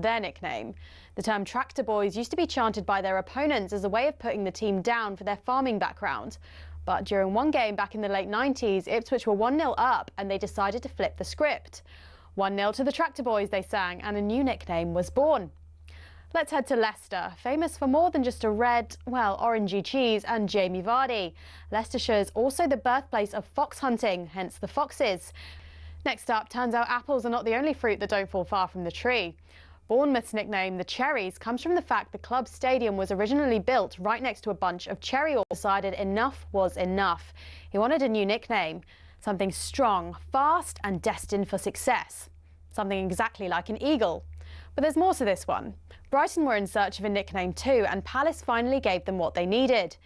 their nickname. The term tractor boys used to be chanted by their opponents as a way of putting the team down for their farming background. But during one game back in the late 90s, Ipswich were 1-0 up and they decided to flip the script. 1-0 to the tractor boys, they sang, and a new nickname was born. Let's head to Leicester, famous for more than just a red, well, orangey cheese and Jamie Vardy. Leicestershire is also the birthplace of fox hunting, hence the Foxes. Next up, turns out apples are not the only fruit that don't fall far from the tree. Bournemouth's nickname, the Cherries, comes from the fact the club's stadium was originally built right next to a bunch of cherry orchards. Decided enough was enough. He wanted a new nickname, something strong, fast and destined for success. Something exactly like an eagle. But there's more to this one. Brighton were in search of a nickname too, and Palace finally gave them what they needed.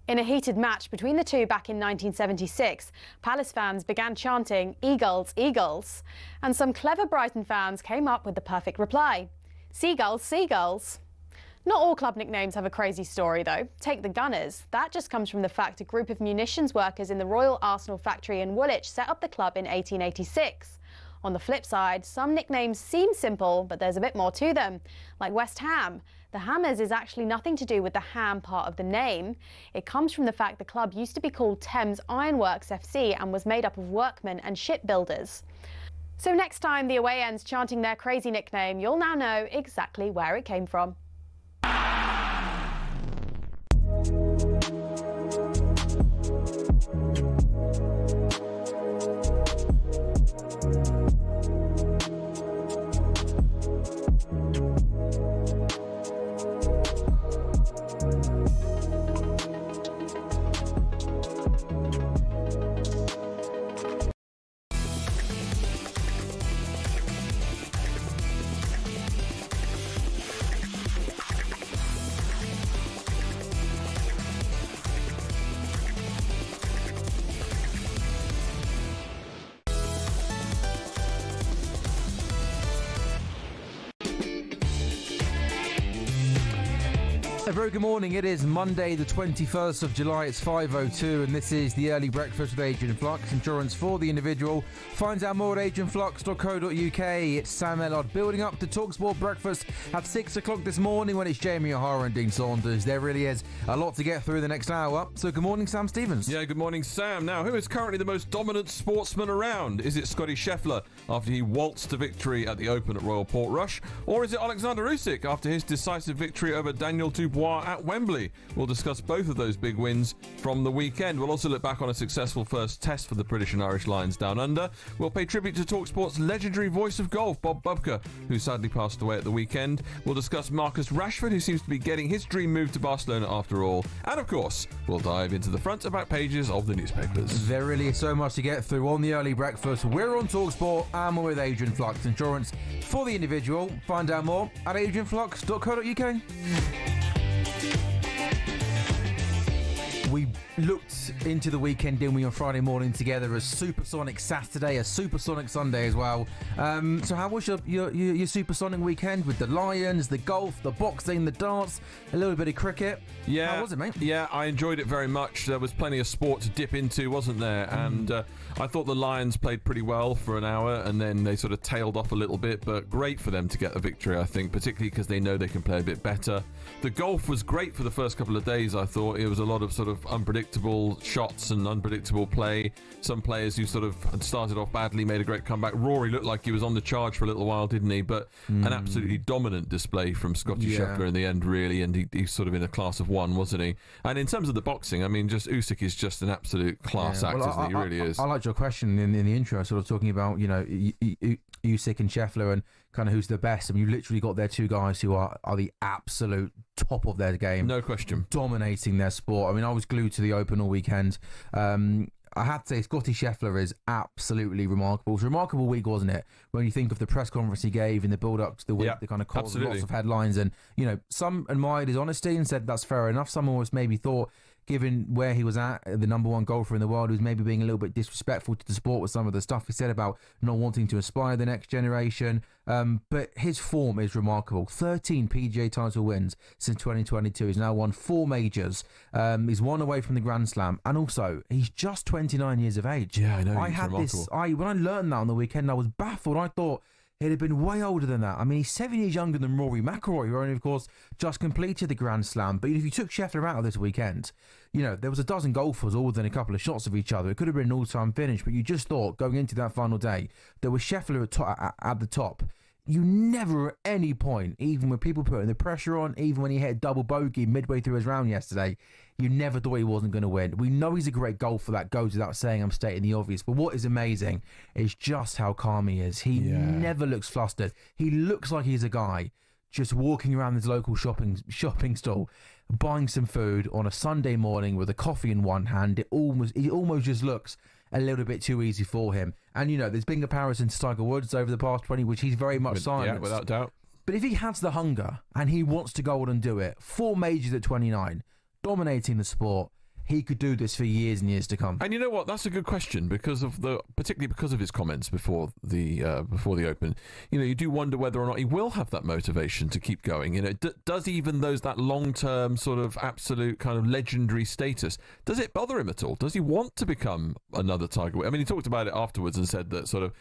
In a heated match between the two back in 1976, Palace fans began chanting, "Eagles, Eagles," and some clever Brighton fans came up with the perfect reply, "Seagulls, Seagulls." Not all club nicknames have a crazy story though. Take the Gunners. That just comes from the fact a group of munitions workers in the Royal Arsenal factory in Woolwich set up the club in 1886. On the flip side, some nicknames seem simple, but there's a bit more to them, like West Ham. The Hammers is actually nothing to do with the ham part of the name. It comes from the fact the club used to be called Thames Ironworks FC and was made up of workmen and shipbuilders. So next time the away end's chanting their crazy nickname, you'll now know exactly where it came from. A very good morning. It is Monday the 21st of July. It's 5:02 and this is the Early Breakfast with Adrian Flux. Insurance for the individual. Find out more at adrianflux.co.uk. It's Sam Ellard building up the talkSPORT breakfast at 6 o'clock this morning when it's Jamie O'Hara and Dean Saunders. There really is a lot to get through the next hour. So good morning, Sam Stevens. Yeah, good morning, Sam. Now, who is currently the most dominant sportsman around? Is it Scotty Scheffler after he waltzed to victory at the Open at Royal Portrush? Or is it Alexander Usyk after his decisive victory over Daniel Dubois at Wembley? We'll discuss both of those big wins from the weekend. We'll also look back on a successful first test for the British and Irish Lions down under. We'll pay tribute to talkSPORT's legendary voice of golf, Bob Bubka, who sadly passed away at the weekend. We'll discuss Marcus Rashford, who seems to be getting his dream move to Barcelona after all. And of course, we'll dive into the front and back pages of the newspapers. There really is so much to get through on the Early Breakfast. We're on talkSPORT and we're with Adrian Flux. Insurance for the individual. Find out more at adrianflux.co.uk. We looked into the weekend, didn't we, on Friday morning together, a supersonic Saturday, a supersonic Sunday as well. So how was your supersonic weekend with the Lions, the golf, the boxing, the darts, a little bit of cricket? Yeah. How was it, mate? Yeah, I enjoyed it very much. There was plenty of sport to dip into, wasn't there? And I thought the Lions played pretty well for an hour and then they sort of tailed off a little bit, but great for them to get a victory, I think, particularly because they know they can play a bit better. The golf was great for the first couple of days, I thought. It was a lot of sort of unpredictable shots and unpredictable play. Some players who sort of had started off badly made a great comeback. Rory looked like he was on the charge for a little while, didn't he? But an absolutely dominant display from Scotty Scheffler in the end, really, and he's sort of in a class of one, wasn't he? And in terms of the boxing, I mean, just Usyk is just an absolute class act, isn't he? He really is. I liked your question in the intro, sort of talking about, you know, Usyk and Scheffler and kind of who's the best. I mean, you literally got there two guys who are the absolute top of their game. No question. Dominating their sport. I mean, I was glued to the Open all weekend. I had to say, Scotty Scheffler is absolutely remarkable. It was a remarkable week, wasn't it? When you think of the press conference he gave in the build-up to the week, that kind of caused lots of headlines. And, you know, some admired his honesty and said that's fair enough. Some almost maybe thought, given where he was at, the number one golfer in the world, he was maybe being a little bit disrespectful to the sport with some of the stuff he said about not wanting to inspire the next generation. But his form is remarkable. 13 PGA title wins since 2022. He's now won 4 majors. He's one away from the Grand Slam. And also, he's just 29 years of age. Yeah, I know. When I learned that on the weekend, I was baffled. I thought he'd have been way older than that. I mean, he's 7 years younger than Rory McIlroy, who only, of course, just completed the Grand Slam. But if you took Scheffler out of this weekend, there was a dozen golfers all within a couple of shots of each other. It could have been an all-time finish, but you just thought, going into that final day, there was Scheffler at the top. You never at any point, even when people putting the pressure on, even when he hit a double bogey midway through his round yesterday, you never thought he wasn't going to win. We know he's a great golfer, that goes without saying, I'm stating the obvious. But what is amazing is just how calm he is. He never looks flustered. He looks like he's a guy just walking around his local shopping stall, buying some food on a Sunday morning with a coffee in one hand. It almost just looks a little bit too easy for him. And, there's been comparisons to Tiger Woods over the past 20, which he's very much silenced. Yeah, without doubt. But if he has the hunger and he wants to go on and do it, 4 majors at 29, dominating the sport, he could do this for years and years to come. And you know what? That's a good question particularly because of his comments before the Open. You do wonder whether or not he will have that motivation to keep going. Does even that long-term sort of absolute kind of legendary status, does it bother him at all? Does he want to become another Tiger Woods? I mean, he talked about it afterwards and said that sort of,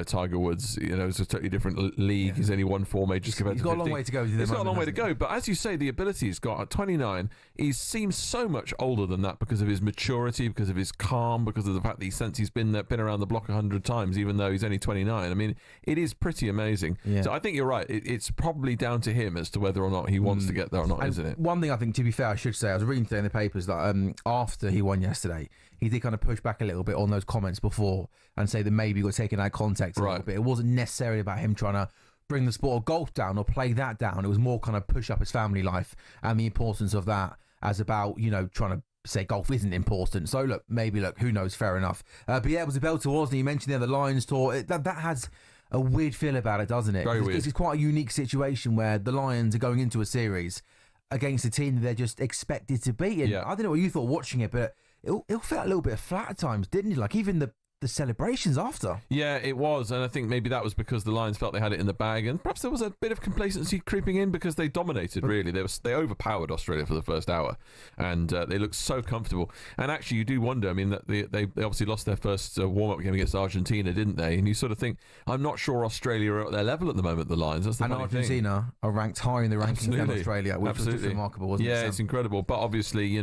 Tiger Woods, is a totally different league. He's only won 4 majors compared to 15. He's got a long way to go. He's got a long way to go. But as you say, the ability he's got at 29, he seems so much older than that because of his maturity, because of his calm, because of the fact that he's been around the block 100 times, even though he's only 29. I mean, it is pretty amazing. Yeah. So I think you're right. It's probably down to him as to whether or not he wants to get there or not, isn't it? One thing I think, to be fair, I should say, I was reading today in the papers that after he won yesterday, he did kind of push back a little bit on those comments before and say that maybe he got taken out of context a little bit. It wasn't necessarily about him trying to bring the sport of golf down or play that down. It was more kind of push up his family life and the importance of that as about, trying to say golf isn't important. So who knows, fair enough. But yeah, it was a belter, wasn't it? You mentioned there the Lions tour. That has a weird feel about it, doesn't it? Very weird. It's quite a unique situation where the Lions are going into a series against a team that they're just expected to beat. And I don't know what you thought watching it, but it felt a little bit flat at times, didn't it? Like even the celebrations after. Yeah, it was, and I think maybe that was because the Lions felt they had it in the bag, and perhaps there was a bit of complacency creeping in because they dominated. Really, they overpowered Australia for the first hour, and they looked so comfortable. And actually, you do wonder. I mean, that they obviously lost their first warm-up game against Argentina, didn't they? And you sort of think, I'm not sure Australia are at their level at the moment. The Lions, that's the funny thing. Argentina are ranked higher in the rankings than Australia, which was just remarkable, wasn't it? Yeah, it's incredible. But obviously,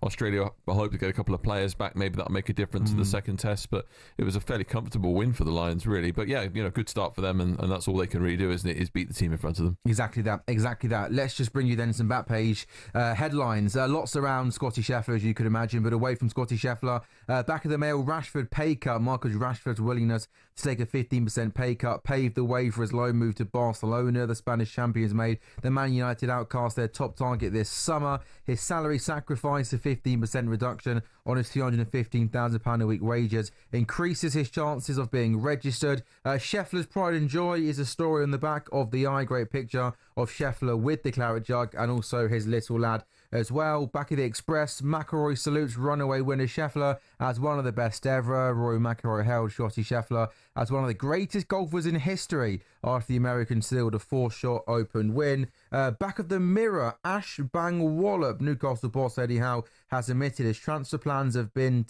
Australia, I hope to get a couple of players back. Maybe that'll make a difference in the second test. But it was a fairly comfortable win for the Lions, really. But yeah, good start for them, and that's all they can really do, isn't it? Is beat the team in front of them. Exactly that. Let's just bring you then some back page headlines. Lots around Scotty Scheffler, as you could imagine, but away from Scotty Scheffler, back of the mail, Rashford pay cut. Marcus Rashford's willingness to take a 15% pay cut paved the way for his loan move to Barcelona. The Spanish champions made the Man United outcast their top target this summer. His salary sacrifice, a 15% reduction on his £315,000 a week wages, increases his chances of being registered. Scheffler's pride and joy is a story on the back of the great picture of Scheffler with the claret jug and also his little lad as well. Back of the Express, McIlroy salutes runaway winner Scheffler as one of the best ever. Rory McIlroy hailed Scotty Scheffler as one of the greatest golfers in history after the American sealed a 4-shot Open win. Back of the Mirror, Ash Bang Wallop, Newcastle boss Eddie Howe, has admitted his transfer plans have been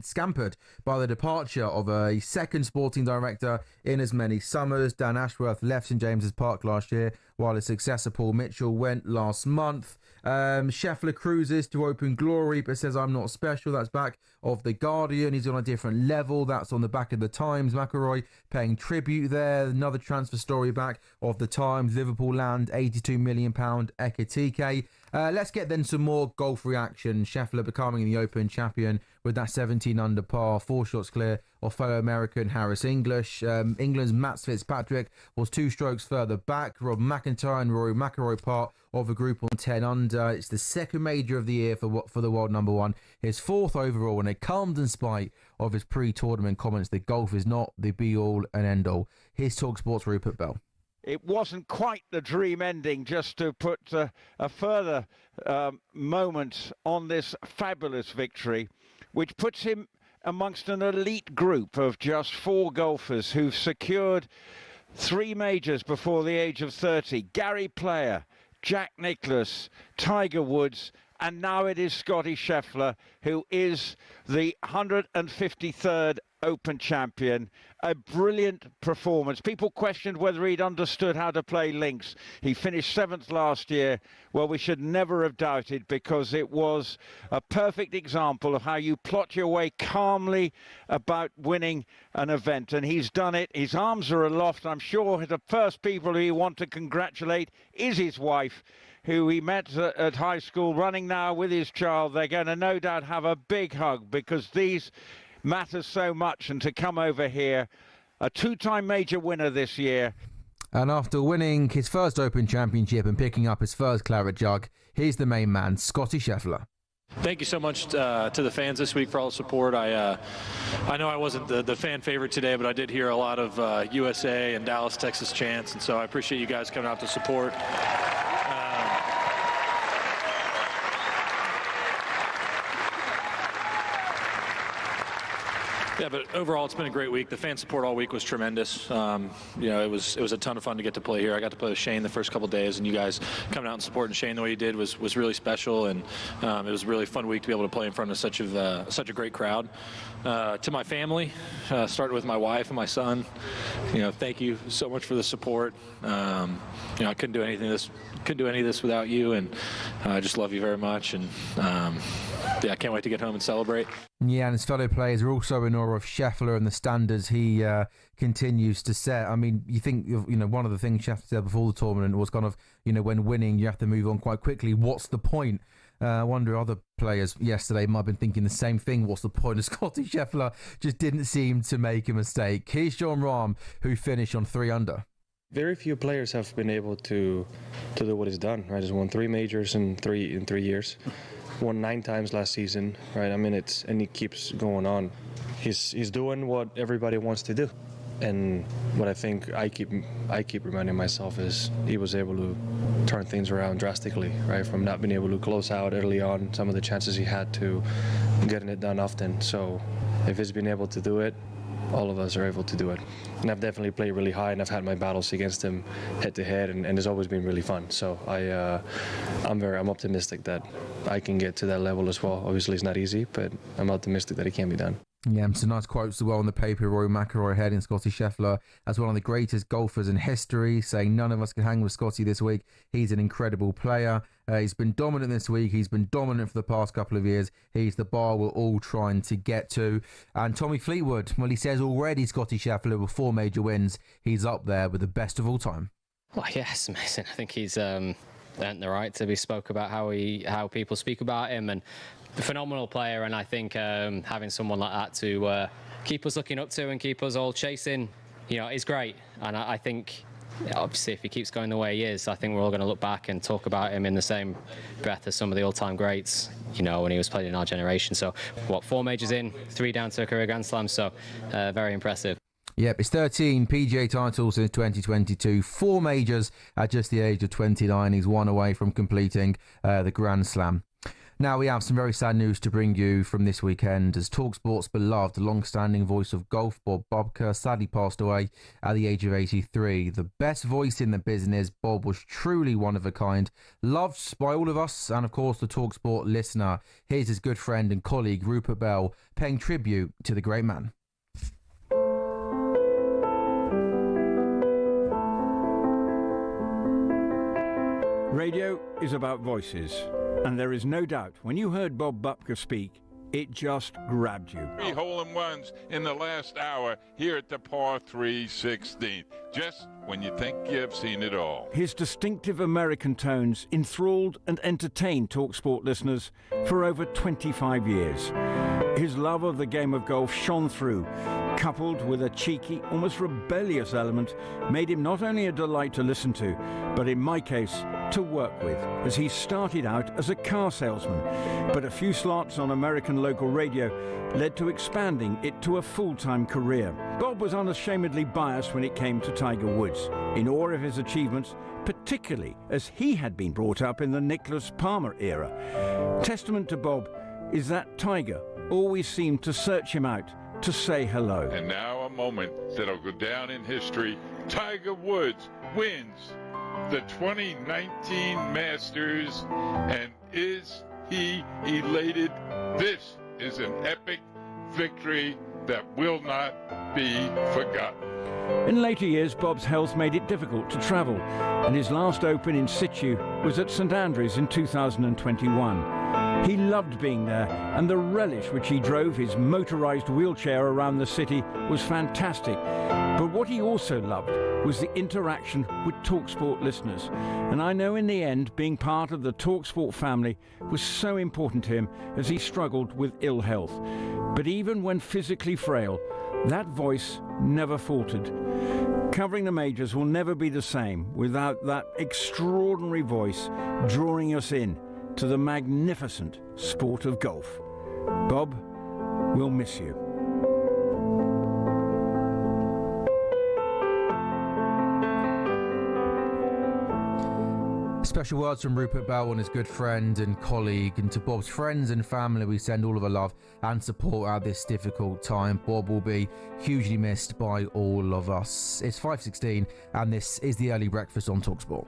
scampered by the departure of a second sporting director in as many summers. Dan Ashworth left St James's Park last year, while his successor Paul Mitchell went last month. Scheffler cruises to Open glory, but says I'm not special. That's back of The Guardian. He's on a different level. That's on the back of The Times. McIlroy paying tribute there. Another transfer story back of The Times. Liverpool land £82 million Ekitike. Let's get then some more golf reaction. Scheffler becoming the Open champion with that 17 under par, 4 shots clear of fellow American Harris English. England's Matt Fitzpatrick was 2 strokes further back. Rob McIntyre and Rory McIlroy part of a group on 10 under. It's the second major of the year for the world number one. His 4th overall, and it comes in spite of his pre-tournament comments that golf is not the be-all and end-all. Here's talkSPORT's Rupert Bell. It wasn't quite the dream ending, just to put a further moment on this fabulous victory, which puts him amongst an elite group of just 4 golfers who've secured 3 majors before the age of 30. Gary Player, Jack Nicklaus, Tiger Woods, and now it is Scotty Scheffler, who is the 153rd Open champion. A brilliant performance. People questioned whether he'd understood how to play links. He finished 7th last year. Well, we should never have doubted, because it was a perfect example of how you plot your way calmly about winning an event. And he's done it. His arms are aloft. I'm sure the first people who you want to congratulate is his wife, who he met at high school, running now with his child. They're going to no doubt have a big hug, because these matters so much. And to come over here, a 2-time major winner this year. And after winning his first Open Championship and picking up his first claret jug, here's the main man, Scotty Scheffler. Thank you so much to the fans this week for all the support. I know I wasn't the fan favorite today, but I did hear a lot of USA and Dallas, Texas chants, and so I appreciate you guys coming out to support. Yeah, but overall, it's been a great week. The fan support all week was tremendous. You know, it was a ton of fun to get to play here. I got to play with Shane the first couple of days, and you guys coming out and supporting Shane the way you did was really special, and it was a really fun week to be able to play in front of such a great crowd. To my family, starting with my wife and my son, you know, thank you so much for the support. You know, I couldn't do any of this without you, and I just love you very much, and yeah, I can't wait to get home and celebrate. Yeah, and his fellow players are also in awe of Scheffler and the standards he continues to set. I mean, you think, you know, one of the things Scheffler said before the tournament was kind of, you know, when winning, you have to move on quite quickly. What's the point? I wonder other players yesterday might have been thinking the same thing. What's the point? Scotty Scheffler just didn't seem to make a mistake. Here's Jon Rahm, who finished on 3 under. Very few players have been able to do what he's done, right? He's won 3 majors in 3 years. Won 9 times last season, right? I mean, and he keeps going on. He's doing what everybody wants to do, and what I think I keep reminding myself is he was able to turn things around drastically, right? From not being able to close out early on some of the chances he had to getting it done often. So if he's been able to do it, all of us are able to do it. And I've definitely played really high, and I've had my battles against him head to head, and it's always been really fun. So I'm optimistic that I can get to that level as well. Obviously it's not easy, but I'm optimistic that it can be done. Yeah, some nice quotes as well on the paper. Rory McIlroy hailing Scotty Scheffler as one of the greatest golfers in history, saying none of us can hang with Scotty this week. He's an incredible player. He's been dominant this week. He's been dominant for the past couple of years. He's the bar we're all trying to get to. And Tommy Fleetwood, well, he says already Scotty Scheffler with 4 major wins. He's up there with the best of all time. Well, yes, amazing. I think he's earned the right to be spoke about how people speak about him, and a phenomenal player. And I think having someone like that to keep us looking up to and keep us all chasing, you know, is great. And I think, obviously, if he keeps going the way he is, I think we're all going to look back and talk about him in the same breath as some of the all-time greats, you know, when he was playing in our generation. So, 4 majors in, 3 down to a career Grand Slam, so very impressive. Yep, it's 13 PGA titles since 2022, 4 majors at just the age of 29. He's 1 away from completing the Grand Slam. Now we have some very sad news to bring you from this weekend, as talkSPORT's beloved long-standing voice of golf, Bob Bubka, sadly passed away at the age of 83. The best voice in the business, Bob was truly one of a kind, loved by all of us and, of course, the talkSPORT listener. Here's his good friend and colleague, Rupert Bell, paying tribute to the great man. Radio is about voices, and there is no doubt when you heard Bob Bubka speak, it just grabbed you. 3 hole-in-ones in the last hour here at the par 3 16th, just when you think you've seen it all. His distinctive American tones enthralled and entertained talkSPORT listeners for over 25 years. His love of the game of golf shone through, coupled with a cheeky, almost rebellious element, made him not only a delight to listen to, but in my case, to work with, as he started out as a car salesman. But a few slots on American local radio led to expanding it to a full-time career. Bob was unashamedly biased when it came to Tiger Woods, in awe of his achievements, particularly as he had been brought up in the Nicholas Palmer era. Testament to Bob is that Tiger always seemed to search him out to say hello. And now a moment that'll go down in history. Tiger Woods wins the 2019 Masters, and is he elated? This is an epic victory that will not be forgotten. In later years, Bob's health made it difficult to travel, and his last Open in situ was at St Andrews in 2021. He loved being there, and the relish which he drove his motorised wheelchair around the city was fantastic. But what he also loved was the interaction with talkSPORT listeners. And I know in the end, being part of the talkSPORT family was so important to him as he struggled with ill health. But even when physically frail, that voice never faltered. Covering the majors will never be the same without that extraordinary voice drawing us in to the magnificent sport of golf. Bob, we'll miss you. Special words from Rupert Bell and his good friend and colleague, and to Bob's friends and family we send all of our love and support at this difficult time. Bob will be hugely missed by all of us. It's 5:16 and this is the Early Breakfast on talkSPORT.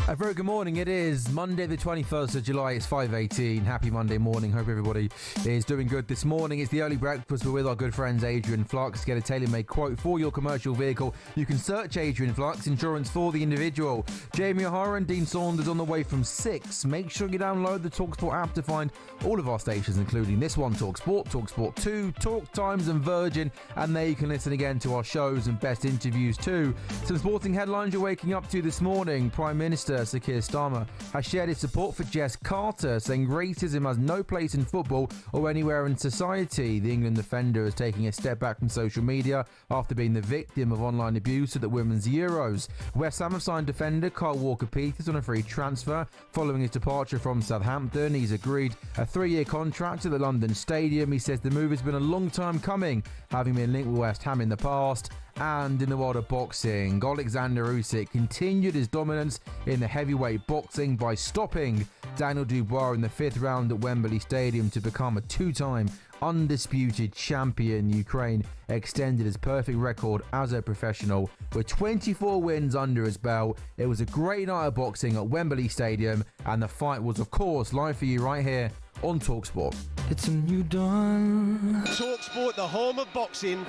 A very good morning. It is Monday the 21st of July. It's 5:18. Happy Monday morning. Hope everybody is doing good this morning. It's the Early Breakfast. We're with our good friends Adrian Flux. Get a tailor-made quote for your commercial vehicle. You can search Adrian Flux, insurance for the individual. Jamie O'Hara and Dean Saunders on the way from 6. Make sure you download the talkSPORT app to find all of our stations, including this one, talkSPORT, talkSPORT 2, Talk Times and Virgin. And there you can listen again to our shows and best interviews too. Some sporting headlines you're waking up to this morning. Prime Minister Sir Keir Starmer has shared his support for Jess Carter, saying racism has no place in football or anywhere in society. The England defender is taking a step back from social media after being the victim of online abuse at the Women's Euros. West Ham have signed defender Kyle Walker-Peters on a free transfer following his departure from Southampton. He's agreed a 3-year contract at the London Stadium. He says the move has been a long time coming, having been linked with West Ham in the past. And in the world of boxing, Alexander Usyk continued his dominance in the heavyweight boxing by stopping Daniel Dubois in the 5th round at Wembley Stadium to become a 2-time undisputed champion. Ukraine extended his perfect record as a professional with 24 wins under his belt. It was a great night of boxing at Wembley Stadium, and the fight was, of course, live for you right here on talkSPORT. It's a new dawn. talkSPORT, the home of boxing.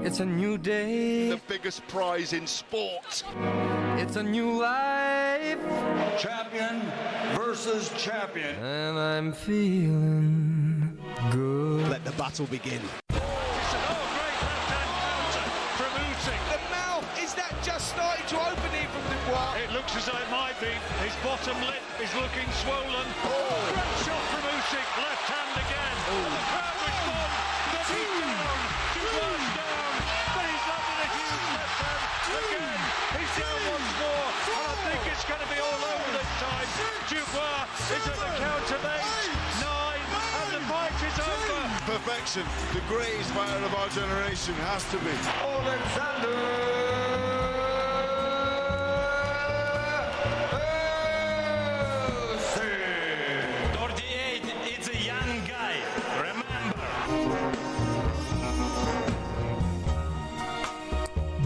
It's a new day. The biggest prize in sport. It's a new life. Champion versus champion. And I'm feeling good. Let the battle begin. Great left-hand counter from Usyk. The mouth, is that just starting to open here from Dubois? It looks as though it might be. His bottom lip is looking swollen. Great shot from Usyk, left hand again. The crowd respond. Dubois down. Again, he's down once more. And I think it's going to be all over this time. Dubois is at the count of 8, 9, and the fight is over. Perfection, the greatest fighter of our generation, has to be.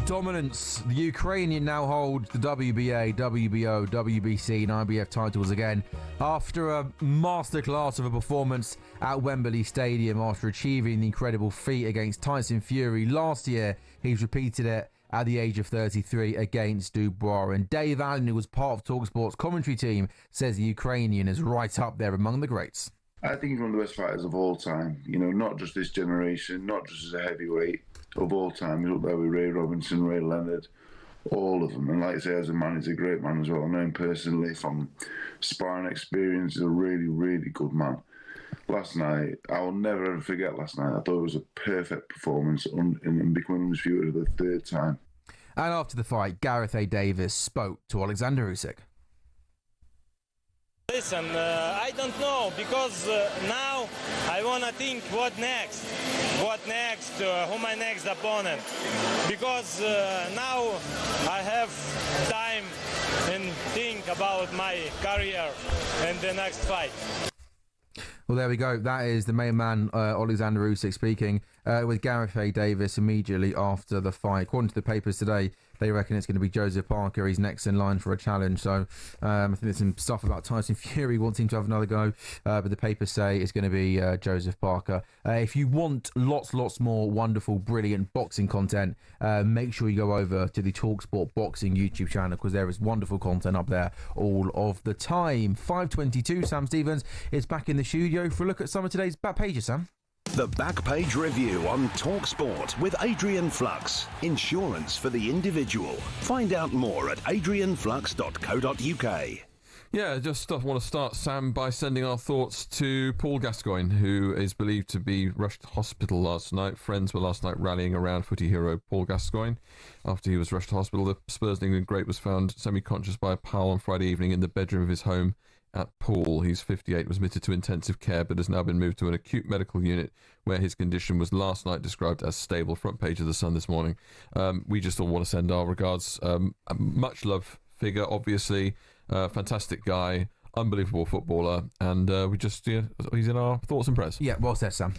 Dominance. The Ukrainian now holds the WBA, WBO, WBC and IBF titles again after a masterclass of a performance at Wembley Stadium after achieving the incredible feat against Tyson Fury last year. He's repeated it at the age of 33 against Dubois. And Dave Allen, who was part of talkSPORT's commentary team, says the Ukrainian is right up there among the greats. I think he's one of the best fighters of all time. You know, not just this generation, not just as a heavyweight, of all time. He's up there with Ray Robinson, Ray Leonard, all of them. And like I say, as a man, he's a great man as well. I know him personally from sparring experience. He's a really, really good man. Last night, I will never ever forget last night. I thought it was a perfect performance in becoming undisputed for the third time. And after the fight, Gareth A. Davis spoke to Alexander Usyk. Listen, I don't know, because now I want to think what next, who my next opponent, because now I have time and think about my career and the next fight. Well, there we go. That is the main man, Alexander Usyk, speaking with Gareth A. Davis immediately after the fight. According to the papers today, they reckon it's going to be Joseph Parker. He's next in line for a challenge. So I think there's some stuff about Tyson Fury wanting to have another go. But the papers say it's going to be Joseph Parker. If you want lots more wonderful, brilliant boxing content, make sure you go over to the talkSPORT Boxing YouTube channel, because there is wonderful content up there all of the time. 5:22, Sam Stevens is back in the studio for a look at some of today's back pages, Sam. The Back Page Review on talkSPORT with Adrian Flux. Insurance for the individual. Find out more at adrianflux.co.uk. Yeah, just want to start, Sam, by sending our thoughts to Paul Gascoigne, who is believed to be rushed to hospital last night. Friends were last night rallying around footy hero Paul Gascoigne after he was rushed to hospital. The Spurs England great was found semi-conscious by a pal on Friday evening in the bedroom of his home at Poole. He's 58, was admitted to intensive care, but has now been moved to an acute medical unit where his condition was last night described as stable. Front page of the Sun this morning. We just all want to send our regards. Much love figure, obviously. Fantastic guy, unbelievable footballer, and he's in our thoughts and prayers. Yeah, well said, Sam.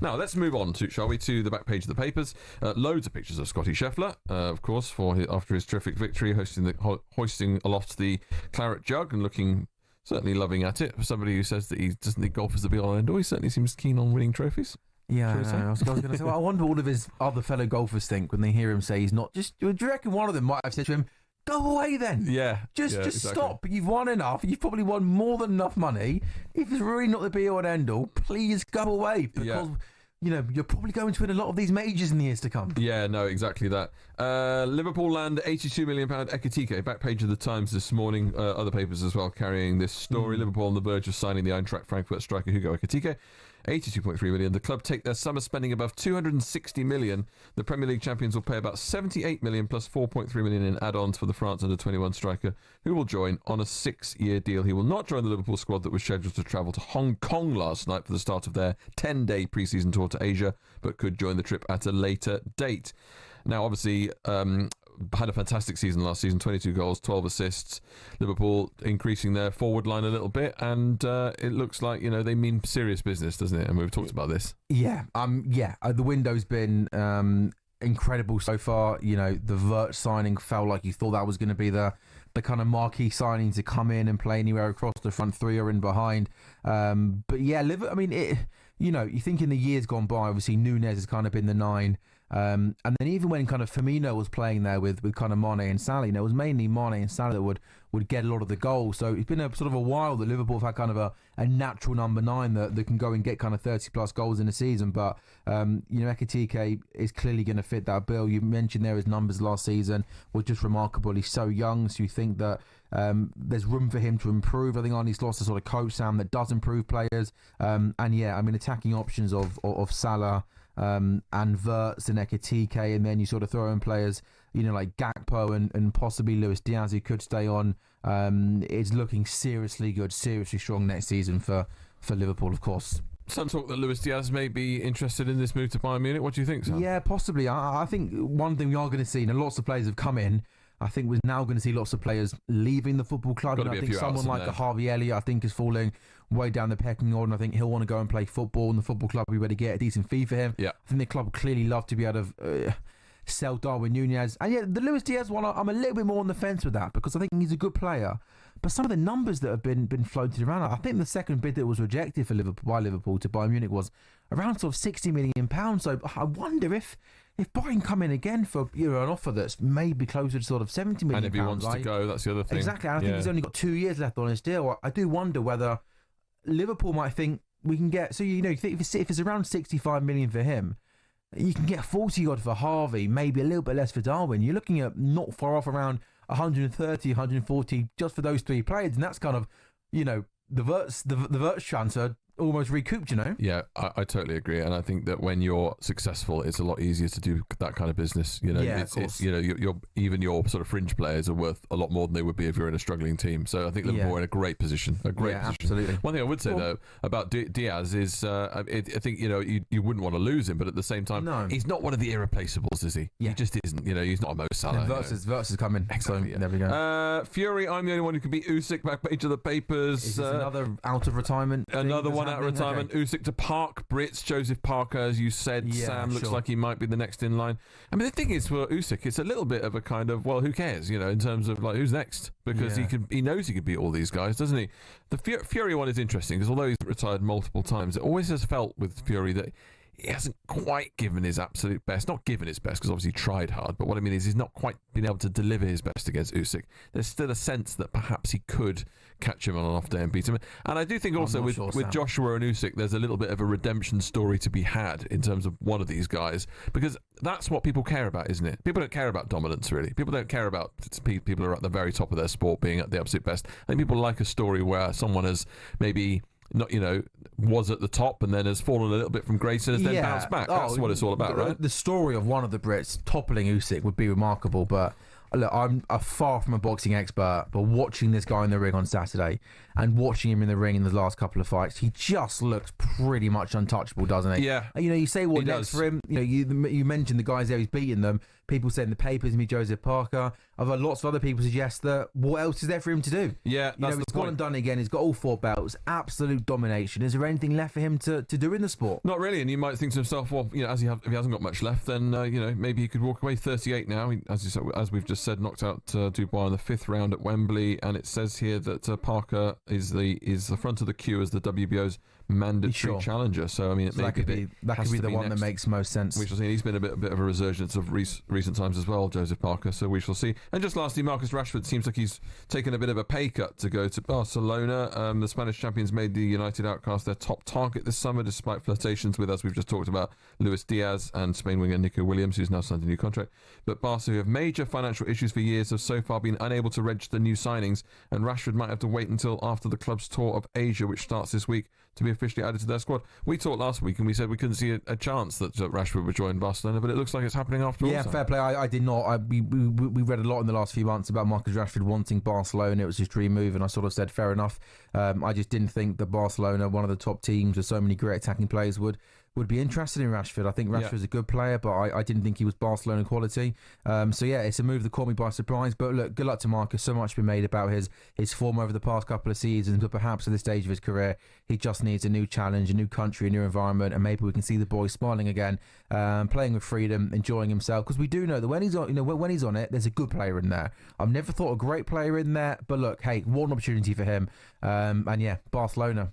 Now let's move on to the back page of the papers. Loads of pictures of Scotty Scheffler, of course, after his terrific victory, hoisting aloft the claret jug and looking. Certainly loving at it. For somebody who says that he doesn't think golf is the be-all and end-all, he certainly seems keen on winning trophies. Yeah, I was going to say, well, I wonder what all of his other fellow golfers think when they hear him say he's not. Do you reckon one of them might have said to him, go away then? Yeah. Just exactly. stop. You've won enough. You've probably won more than enough money. If it's really not the be-all and end-all, please go away. Because, you're probably going to win a lot of these majors in the years to come. Yeah, no, exactly that. Liverpool land £82 million Ekitike. Back page of the Times this morning. Other papers as well carrying this story. Liverpool on the verge of signing the Eintracht Frankfurt striker Hugo Ekitike. 82.3 million. The club take their summer spending above 260 million. The Premier League champions will pay about 78 million plus 4.3 million in add-ons for the France under-21 striker, who will join on a 6-year deal. He will not join the Liverpool squad that was scheduled to travel to Hong Kong last night for the start of their 10-day pre-season tour to Asia, but could join the trip at a later date. Now, obviously, had a fantastic season last season, 22 goals, 12 assists. Liverpool increasing their forward line a little bit, and it looks like, they mean serious business, doesn't it? And we've talked about this. Yeah, the window's been incredible so far. The Vert signing felt like you thought that was going to be the kind of marquee signing to come in and play anywhere across the front three or in behind. But yeah, you think in the years gone by, obviously Núñez has kind of been the 9. And then even when kind of Firmino was playing there with kind of Mane and Salah, it was mainly Mane and Salah that would get a lot of the goals. So it's been a sort of a while that Liverpool have had kind of a natural number 9 that can go and get kind of 30 plus goals in a season. But Ekitike is clearly going to fit that bill. You mentioned there his numbers last season were just remarkable. He's so young, so you think that there's room for him to improve. I think Arnie's lost a sort of coach, Sam, that does improve players. Attacking options of Salah, and Wirtz and Ekitike, and then you sort of throw in players, like Gakpo and possibly Luis Diaz, who could stay on. It's looking seriously good, seriously strong next season for Liverpool, of course. Some talk that Luis Diaz may be interested in this move to Bayern Munich. What do you think, Sam? Yeah, possibly. I think one thing we are going to see, and lots of players have come in, I think we're now going to see lots of players leaving the football club. I think someone like a Harvey Elliott, I think, is falling way down the pecking order. And I think he'll want to go and play football, and the football club will be able to get a decent fee for him. Yeah. I think the club would clearly love to be able to sell Darwin Nunez. And yeah, the Luis Diaz one, I'm a little bit more on the fence with that, because I think he's a good player. But some of the numbers that have been floated around, I think the second bid that was rejected for Liverpool to Bayern Munich was around sort of £60 million. So I wonder if Bayern come in again for an offer that's maybe closer to sort of £70 million. And if he wants to go, that's the other thing. Exactly. And I think he's only got 2 years left on his deal. I do wonder whether Liverpool might think we can get. So you think if it's around 65 million for him, you can get 40 odd for Harvey, maybe a little bit less for Darwin. You're looking at not far off around 130, 140 just for those three players, and that's kind of, the Wirtz transfer almost recouped, Yeah, I totally agree, and I think that when you're successful, it's a lot easier to do that kind of business. It's your sort of fringe players are worth a lot more than they would be if you're in a struggling team. So I think Liverpool are in a great position. Position. Absolutely. One thing I would say though about Diaz is, I think you wouldn't want to lose him, but at the same time, he's not one of the irreplaceables, is he? Yeah. He just isn't. He's not a Mo Salah. Wirtz is coming. Exactly. So there we go. Fury, I'm the only one who can beat Usyk. Back page of the papers. Is this another out of retirement? Another one out of retirement. Okay. Usyk to Park Brits. Joseph Parker, as you said, Sam, looks like he might be the next in line. I mean, the thing is for Usyk, it's a little bit of a kind of, well, who cares, in terms of like who's next, because he knows he can beat all these guys, doesn't he? The Fury one is interesting because although he's retired multiple times, it always has felt with Fury that he hasn't quite given his absolute best. Not given his best, because obviously he tried hard, but what I mean is he's not quite been able to deliver his best against Usyk. There's still a sense that perhaps he could catch him on an off day and beat him. And I do think also with Joshua and Usyk, there's a little bit of a redemption story to be had in terms of one of these guys, because that's what people care about, isn't it? People don't care about dominance, really. People don't care about people who are at the very top of their sport being at the absolute best. I think people like a story where someone has maybe not, was at the top and then has fallen a little bit from grace and has then bounced back. That's what it's all about, right? The story of one of the Brits toppling Usyk would be remarkable, but look, I'm far from a boxing expert, but watching this guy in the ring on Saturday and watching him in the ring in the last couple of fights, he just looks pretty much untouchable, doesn't he? Yeah. You say what next for him. You mentioned the guys there, he's beaten them. People say in the papers, me Joseph Parker. I've heard lots of other people suggest that what else is there for him to do? Yeah, that's he's gone and done it again. He's got all 4 belts, absolute domination. Is there anything left for him to do in the sport? Not really. And you might think to himself, well, if he hasn't got much left, then maybe he could walk away. 38 now. As we've just said, knocked out Dubois in the 5th round at Wembley, and it says here that Parker is the front of the queue as the WBO's mandatory challenger. So I mean, that could be the one that makes most sense. We shall see. He's been a bit of a resurgence of recent times as well, Joseph Parker. So we shall see. And just lastly, Marcus Rashford seems like he's taken a bit of a pay cut to go to Barcelona. The Spanish champions made the United outcast their top target this summer, despite flirtations with, as we've just talked about, Luis Diaz and Spain winger Nico Williams, who's now signed a new contract. But Barca, who have major financial issues for years, have so far been unable to register new signings, and Rashford might have to wait until after the club's tour of Asia, which starts this week, to be officially added to their squad. We talked last week and we said we couldn't see a chance that Rashford would join Barcelona, but it looks like it's happening after all. Yeah, fair play. I did not. We read a lot in the last few months about Marcus Rashford wanting Barcelona. It was his dream move, and I sort of said fair enough. I just didn't think that Barcelona, one of the top teams with so many great attacking players, would be interested in Rashford. I think Rashford's a good player, but I didn't think he was Barcelona quality. So yeah, it's a move that caught me by surprise. But look, good luck to Marcus. So much been made about his form over the past couple of seasons, but perhaps at this stage of his career, he just needs a new challenge, a new country, a new environment, and maybe we can see the boy smiling again, playing with freedom, enjoying himself. Because we do know that when he's on, when he's on it, there's a good player in there. I've never thought a great player in there, but look, hey, what an opportunity for him. And yeah, Barcelona.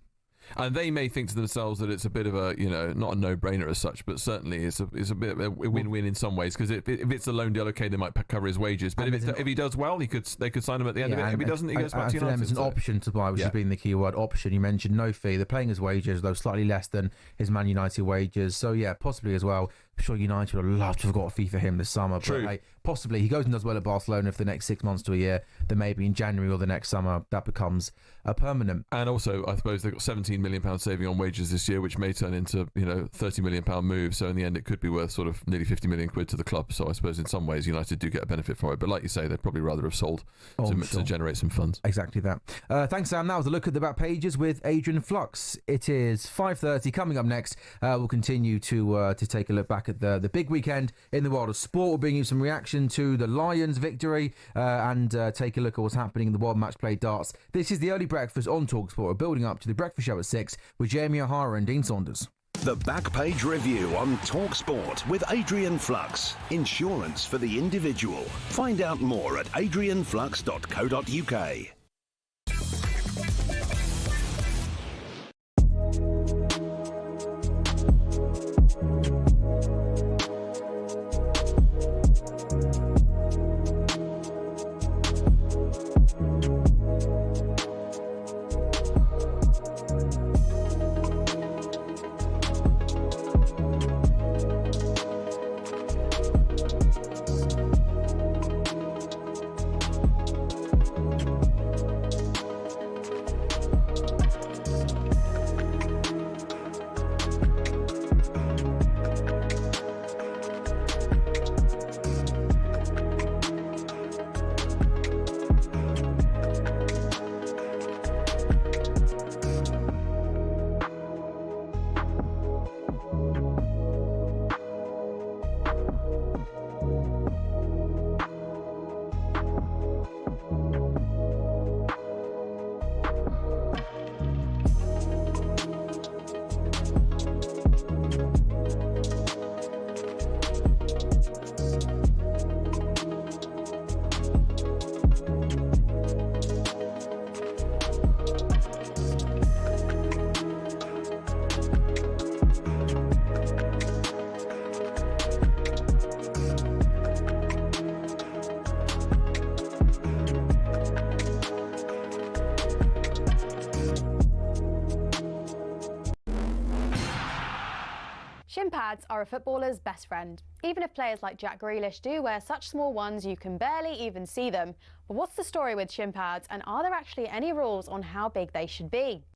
And they may think to themselves that it's a bit of a, not a no-brainer as such, but certainly it's a bit of a win-win in some ways, because if it's a loan deal, okay, they might cover his wages, but if he does well, they could sign him at the end of it. If he doesn't, he goes back to United. For them, it's an option to buy, which has been the key word, option. You mentioned no fee. They're paying his wages, though slightly less than his Man United wages. So yeah, possibly as well I'm sure United would love to have got a fee for him this summer. True. But hey, possibly he goes and does well at Barcelona for the next 6 months to a year. Then maybe in January or the next summer that becomes a permanent. And also, I suppose they've got £17 million saving on wages this year, which may turn into £30 million move. So in the end, it could be worth sort of nearly 50 million quid to the club. So I suppose in some ways United do get a benefit from it. But like you say, they'd probably rather have sold to generate some funds. Exactly that. Thanks, Sam. That was a look at the back pages with Adrian Flux. It is 5:30. Coming up next, we'll continue to take a look back at the big weekend in the world of sport. We'll bring you some reaction to the Lions' victory and take a look at what's happening in the World Match Play darts. This is the early breakfast on talkSPORT. We're building up to the breakfast show at 6 with Jamie O'Hara and Dean Saunders. The Back Page Review on talkSPORT with Adrian Flux. Insurance for the individual. Find out more at adrianflux.co.uk. Shin pads are a footballer's best friend. Even if players like Jack Grealish do wear such small ones you can barely even see them. But what's the story with shin pads, and are there actually any rules on how big they should be?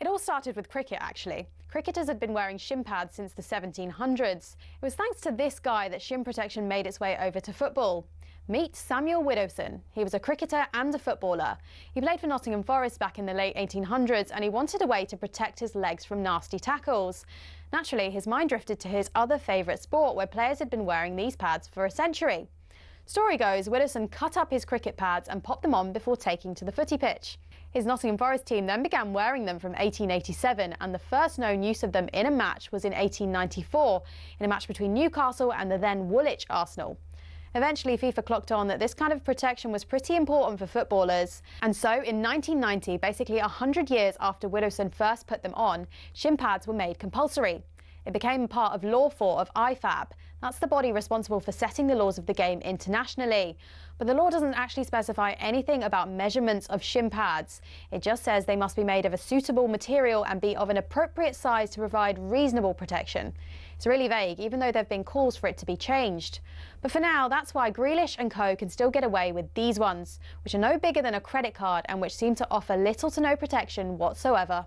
It all started with cricket, actually. Cricketers had been wearing shin pads since the 1700s. It was thanks to this guy that shin protection made its way over to football. Meet Samuel Widdowson. He was a cricketer and a footballer. He played for Nottingham Forest back in the late 1800s, and he wanted a way to protect his legs from nasty tackles. Naturally, his mind drifted to his other favourite sport, where players had been wearing these pads for a century. Story goes, Widdowson cut up his cricket pads and popped them on before taking to the footy pitch. His Nottingham Forest team then began wearing them from 1887, and the first known use of them in a match was in 1894, in a match between Newcastle and the then Woolwich Arsenal. Eventually, FIFA clocked on that this kind of protection was pretty important for footballers. And so, in 1990, basically 100 years after Widdowson first put them on, shin pads were made compulsory. It became part of Law 4 of IFAB. That's the body responsible for setting the laws of the game internationally. But the law doesn't actually specify anything about measurements of shin pads. It just says they must be made of a suitable material and be of an appropriate size to provide reasonable protection. It's really vague, even though there have been calls for it to be changed. But for now, that's why Grealish and co can still get away with these ones, which are no bigger than a credit card and which seem to offer little to no protection whatsoever.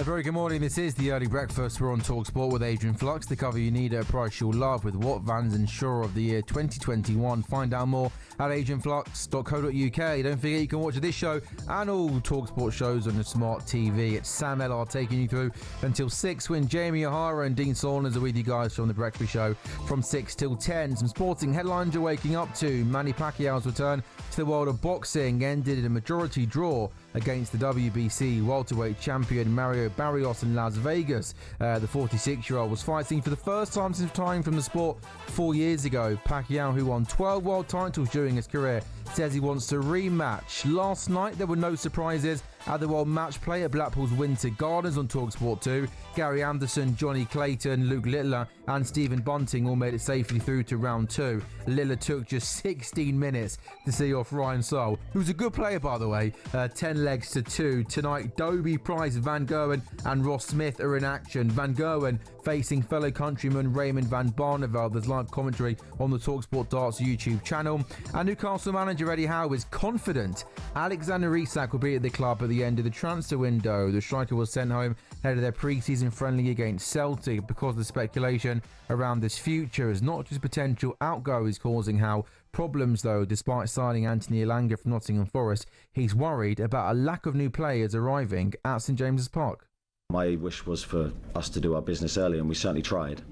Very good morning. This is the Early Breakfast. We're on talkSPORT with Adrian Flux. The cover you need at a price you'll love with Watt Vans Insurer of the Year 2021. Find out more at adrianflux.co.uk. Don't forget you can watch this show and all talkSPORT shows on the smart TV. It's Sam Ellard taking you through until 6 when Jamie O'Hara and Dean Saunders are with you guys from the Breakfast Show from 6 till 10. Some sporting headlines you're waking up to. Manny Pacquiao's return to the world of boxing ended in a majority draw against the WBC welterweight champion Mario Barrios in Las Vegas. The 46-year-old was fighting for the first time since retiring from the sport 4 years ago. Pacquiao, who won 12 world titles during his career, says he wants to rematch. Last night there were no surprises at the World Match Play at Blackpool's Winter Gardens on talkSPORT 2. Gary Anderson, Johnny Clayton, Luke Littler and Stephen Bunting all made it safely through to round 2. Littler took just 16 minutes to see off Ryan Searle, who's a good player by the way. 10 legs to 2. Tonight, Dobie Price, Van Gerwen and Ross Smith are in action. Van Gerwen facing fellow countryman Raymond van Barneveld. There's live commentary on the talkSPORT Darts YouTube channel. And Newcastle manager Eddie Howe is confident Alexander Isak will be at the club at the end of the transfer window. The striker was sent home ahead of their pre-season friendly against Celtic because the speculation around this future is not just potential outgoings causing Howe problems, though. Despite signing Anthony Elanga from Nottingham Forest, he's worried about a lack of new players arriving at St James's Park. My wish was for us to do our business early, and we certainly tried,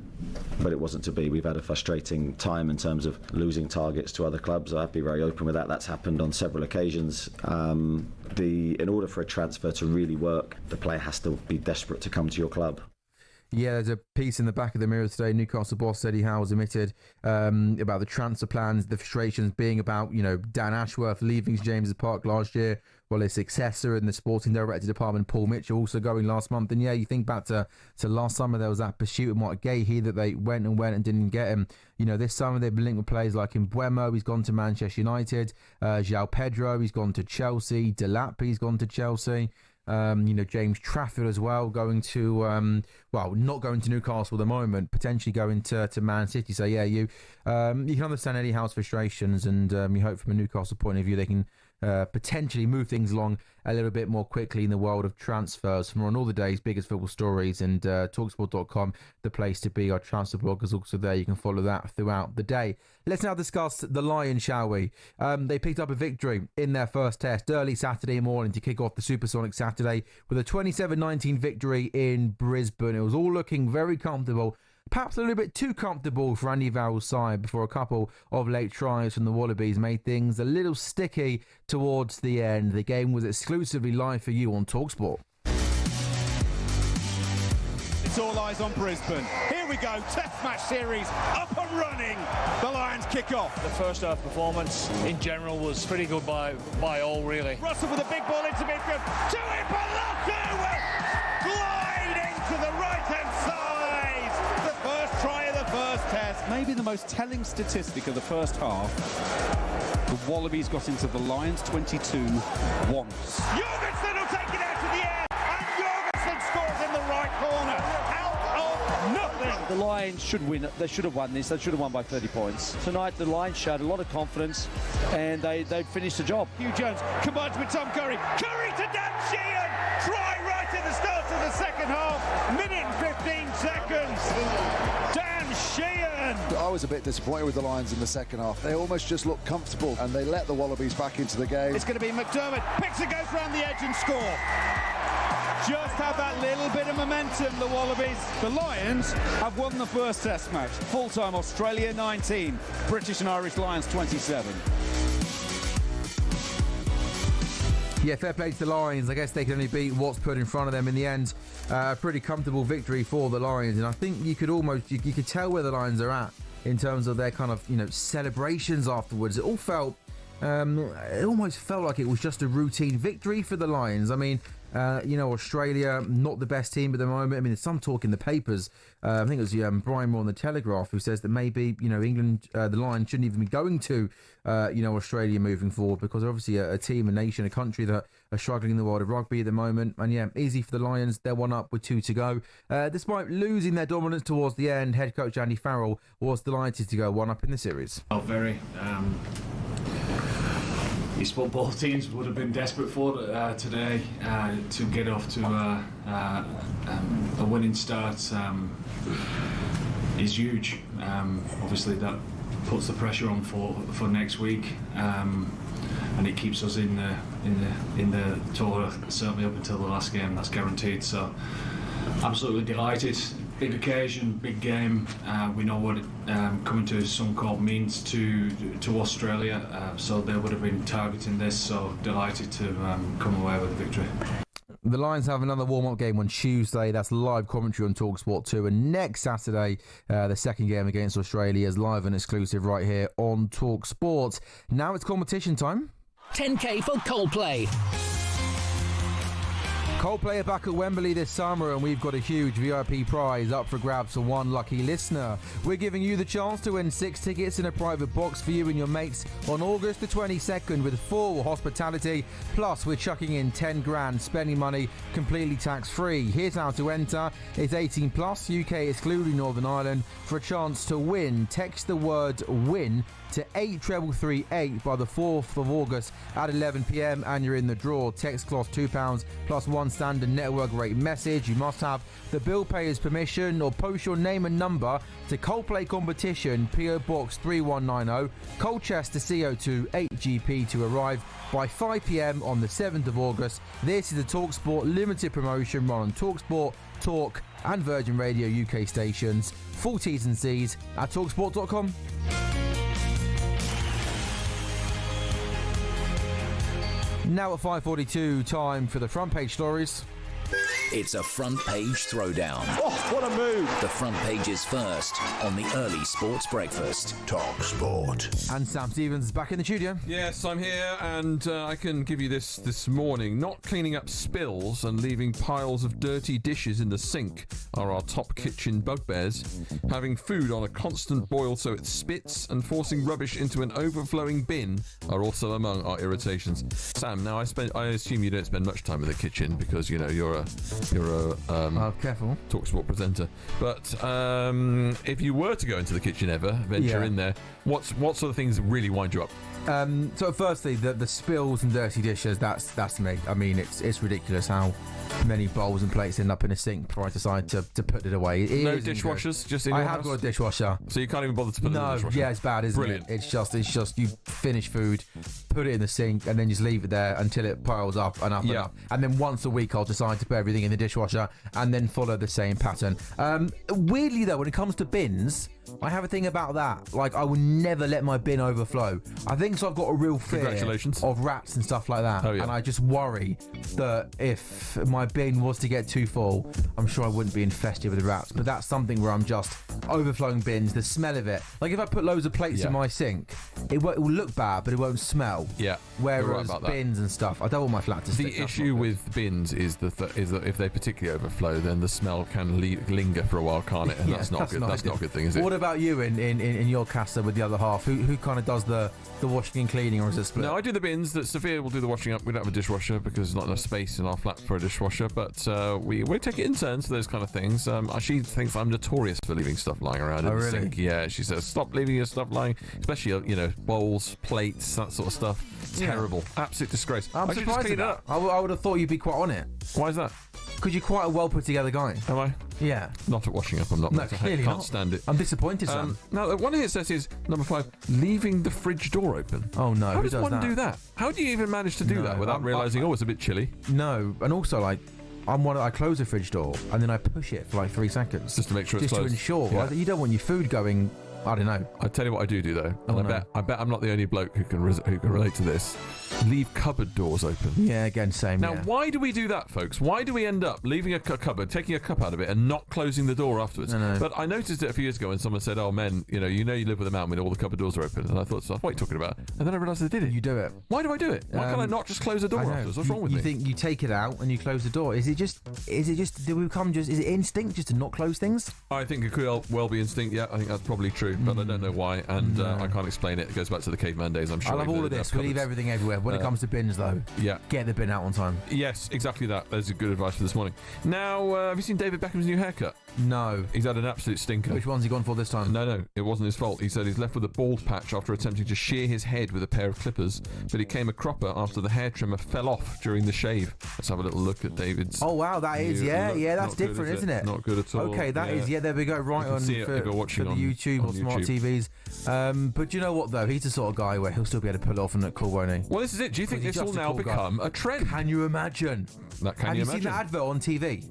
but it wasn't to be. We've had a frustrating time in terms of losing targets to other clubs. I have to be very open with that. That's happened on several occasions. In order for a transfer to really work, the player has to be desperate to come to your club. Yeah, there's a piece in the back of the Mirror today. Newcastle boss Eddie Howe has admitted about the transfer plans, the frustrations being about, Dan Ashworth leaving St James's Park last year, while his successor in the sporting director department, Paul Mitchell, also going last month. And yeah, you think back to last summer, there was that pursuit of Mark Gahey that they went and didn't get him. This summer they've been linked with players like Mbeumo, he's gone to Manchester United. João Pedro, he's gone to Chelsea. Delap, he's gone to Chelsea. James Trafford as well, going to not going to Newcastle at the moment, potentially going to Man City. So yeah, you can understand Eddie Howe's frustrations, and you hope from a Newcastle point of view they can potentially move things along a little bit more quickly in the world of transfers. From on all the day's biggest football stories, and talksport.com, the place to be. Our transfer blog is also there. You can follow that throughout the day. Let's now discuss the Lions, shall we? They picked up a victory in their first test early Saturday morning to kick off the Supersonic Saturday with a 27-19 victory in Brisbane. It was all looking very comfortable, perhaps a little bit too comfortable for Andy Farrell's side before a couple of late tries from the Wallabies made things a little sticky towards the end. The game was exclusively live for you on talkSPORT. It's all eyes on Brisbane. Here we go, test match series up and running. The Lions kick off. The first half performance in general was pretty good by all, really. Russell with a big ball into midfield. To Ipalaku! Gliding to the right-hand side. The first try of the first test. Maybe the most telling statistic of the first half. The Wallabies got into the Lions 22 once. Jorgensen will take it out to the air, and Jorgensen scores in the right corner. The Lions should win. They should have won this. They should have won by 30 points. Tonight, the Lions showed a lot of confidence, and they finished the job. Hugh Jones combines with Tom Curry. Curry to Dan Sheehan. Try right at the start of the second half. Minute and 15 seconds. Dan Sheehan. I was a bit disappointed with the Lions in the second half. They almost just looked comfortable, and they let the Wallabies back into the game. It's going to be McDermott. Picks it, goes round the edge and score. Just have that little bit of momentum, the Wallabies. The Lions have won the first test match. Full-time Australia 19, British and Irish Lions 27. Yeah, fair play to the Lions. I guess they can only beat what's put in front of them in the end. A pretty comfortable victory for the Lions, and I think you could almost, you could tell where the Lions are at in terms of their kind of, celebrations afterwards. It almost felt like it was just a routine victory for the Lions. I mean, Australia, not the best team at the moment. I mean, there's some talk in the papers. I think it was Brian Moore on the Telegraph who says that maybe, England, the Lions shouldn't even be going to, Australia moving forward, because they're obviously a team, a nation, a country that are struggling in the world of rugby at the moment. And yeah, easy for the Lions. They're one up with 2 to go. Despite losing their dominance towards the end, head coach Andy Farrell was delighted to go 1 up in the series. Oh, very. these football teams would have been desperate for today to get off to a winning start is huge. Obviously, that puts the pressure on for next week, and it keeps us in the tour certainly up until the last game. That's guaranteed. So, absolutely delighted. Big occasion, big game. We know what coming to Suncorp means to Australia, so they would have been targeting this. So delighted to come away with a victory. The Lions have another warm-up game on Tuesday. That's live commentary on talkSPORT 2. And next Saturday, the second game against Australia is live and exclusive right here on talkSPORT. Now it's competition time. 10K for Coldplay. Coldplay are back at Wembley this summer, and we've got a huge VIP prize up for grabs for one lucky listener. We're giving you the chance to win 6 tickets in a private box for you and your mates on August the 22nd with full hospitality. Plus, we're chucking in 10 grand spending money completely tax-free. Here's how to enter. It's 18 plus, UK excluding Northern Ireland. For a chance to win, text the word WIN to 83338 by the 4th of August at 11 p.m. and you're in the draw. Text costs £2 plus one standard network rate message. You must have the bill payer's permission or post your name and number to Coldplay Competition, PO Box 3190, Colchester CO2 8GP to arrive by 5 p.m. on the 7th of August. This is a talkSPORT limited promotion run on talkSPORT, Talk and Virgin Radio UK stations. Full T's and C's at talksport.com. Now at 5:42, time for the front page stories. It's a front page throwdown. Oh, what a move! The front page is first on the early sports breakfast. talkSPORT. And Sam Stevens is back in the studio. Yes, I'm here, and I can give you this morning. Not cleaning up spills and leaving piles of dirty dishes in the sink are our top kitchen bugbears. Having food on a constant boil so it spits and forcing rubbish into an overflowing bin are also among our irritations. Sam, now I assume you don't spend much time in the kitchen because you're a careful talkSPORT presenter. But if you were to go into the kitchen ever, venture in there, what sort of things really wind you up? So firstly, the spills and dirty dishes, that's me. I mean, it's ridiculous how many bowls and plates end up in a sink before I decide to put it away. No dishwashers, just in your house? I have got a dishwasher. So you can't even bother to put it in the dishwasher? Yeah, it's bad, isn't Brilliant. it? It's just you finish food, put it in the sink, and then just leave it there until it piles up and up and up. And then once a week I'll decide to put everything in the dishwasher and then follow the same pattern. Weirdly though, when it comes to bins, I have a thing about that. Like, I will never let my bin overflow. I think so. I've got a real fear of rats and stuff like that. And I just worry that if my bin was to get too full, I'm sure I wouldn't be infested with rats. But that's something where I'm just overflowing bins, the smell of it. Like, if I put loads of plates in my sink, it will look bad, but it won't smell. Yeah. Whereas bins and stuff, I don't want my flat to stink. The issue with bins is that if they particularly overflow, then the smell can linger for a while, can't it? And that's not good. That's not a good thing, is it? What about you in your casa with the other half? Who kind of does the washing and cleaning, or is it split? No, I do the bins. That Sophia will do the washing up. We don't have a dishwasher because there's not enough space in our flat for a dishwasher. But we take it in turns for those kind of things. She thinks I'm notorious for leaving stuff lying around in the sink. Yeah, she says stop leaving your stuff lying, especially bowls, plates, that sort of stuff. Terrible, absolute disgrace. I'm surprised at that. I would have thought you'd be quite on it. Why is that? Because you're quite a well put together guy. Am I? Yeah. Not at washing up, I'm not. No, clearly I can't not. stand it. I'm disappointed, Sam. Now, one here says is number 5, leaving the fridge door open. Oh no, how who does one do that? How do you even manage to do that without realising, it's a bit chilly? No, and also I close the fridge door and then I push it for like 3 seconds. Just to make sure it's closed. Just to ensure. You don't want your food going, I don't know. I tell you what I do though, and I bet I'm not the only bloke who can relate to this. Leave cupboard doors open. Yeah, again, same. Now, why do we do that, folks? Why do we end up leaving a cupboard, taking a cup out of it, and not closing the door afterwards? No. But I noticed it a few years ago when someone said, "Oh, men, you live with a man when all the cupboard doors are open." And I thought, "What are you talking about?" And then I realised they did it. You do it. Why do I do it? Why can't I not just close the door afterwards? What's wrong with me? You think you take it out and you close the door? Is it instinct just to not close things? I think it could well be instinct. Yeah, I think that's probably true. true, but I don't know why, and I can't explain it. It goes back to the caveman days, I'm sure. I love all of this. We leave everything everywhere. When it comes to bins, though, get the bin out on time. Yes, exactly that. That's a good advice for this morning. Now, have you seen David Beckham's new haircut? No. He's had an absolute stinker. Which one's he gone for this time? No, it wasn't his fault. He said he's left with a bald patch after attempting to shear his head with a pair of clippers, but he came a cropper after the hair trimmer fell off during the shave. Let's have a little look at David's. Oh, wow, that is, that's different, good, isn't it? Not good at all. Okay, that is, there we go, right on for the YouTube or smart TVs. But you know what, though? He's the sort of guy where he'll still be able to pull it off and look cool, won't he? Well, this is it. Do you think this will now become a trend? Can you imagine? Have you seen that advert on TV?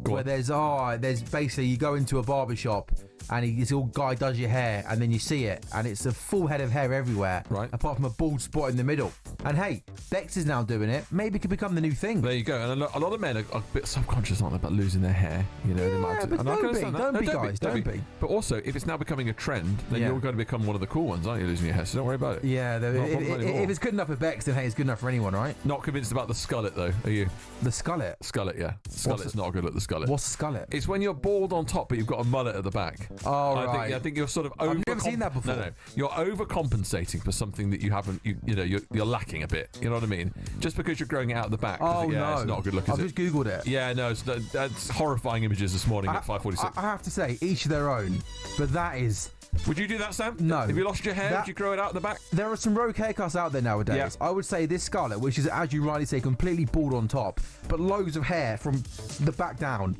Where there's basically, you go into a barber shop and this old guy does your hair, and then you see it, and it's a full head of hair everywhere, right? Apart from a bald spot in the middle. And hey, Bex is now doing it. Maybe it could become the new thing. There you go. And a lot of men are a bit subconscious, aren't they, about losing their hair? You know, they might. But don't be. But also, if it's now becoming a trend, then you're going to become one of the cool ones, aren't you? Losing your hair, so don't worry about it. Yeah. If it's good enough for Bex, then hey, it's good enough for anyone, right? Not convinced about the skullet though, are you? The skullet. Skullet, yeah. Skullet's not a good look. The skullet. What's the skullet? It's when you're bald on top, but you've got a mullet at the back. Oh, right. I think you're sort of I've never seen that before. No, you're overcompensating for something that you haven't. You're lacking a bit. You know what I mean? Just because you're growing it out the back. Oh no, it's not a good look. I've just googled it. Yeah, no, that's horrifying images this morning at 5:46. I have to say, each their own. But that is. Would you do that, Sam? No. If you lost your hair, would you grow it out the back? There are some rogue haircuts out there nowadays. Yeah. I would say this scarlet, which is, as you rightly say, completely bald on top, but loads of hair from the back down.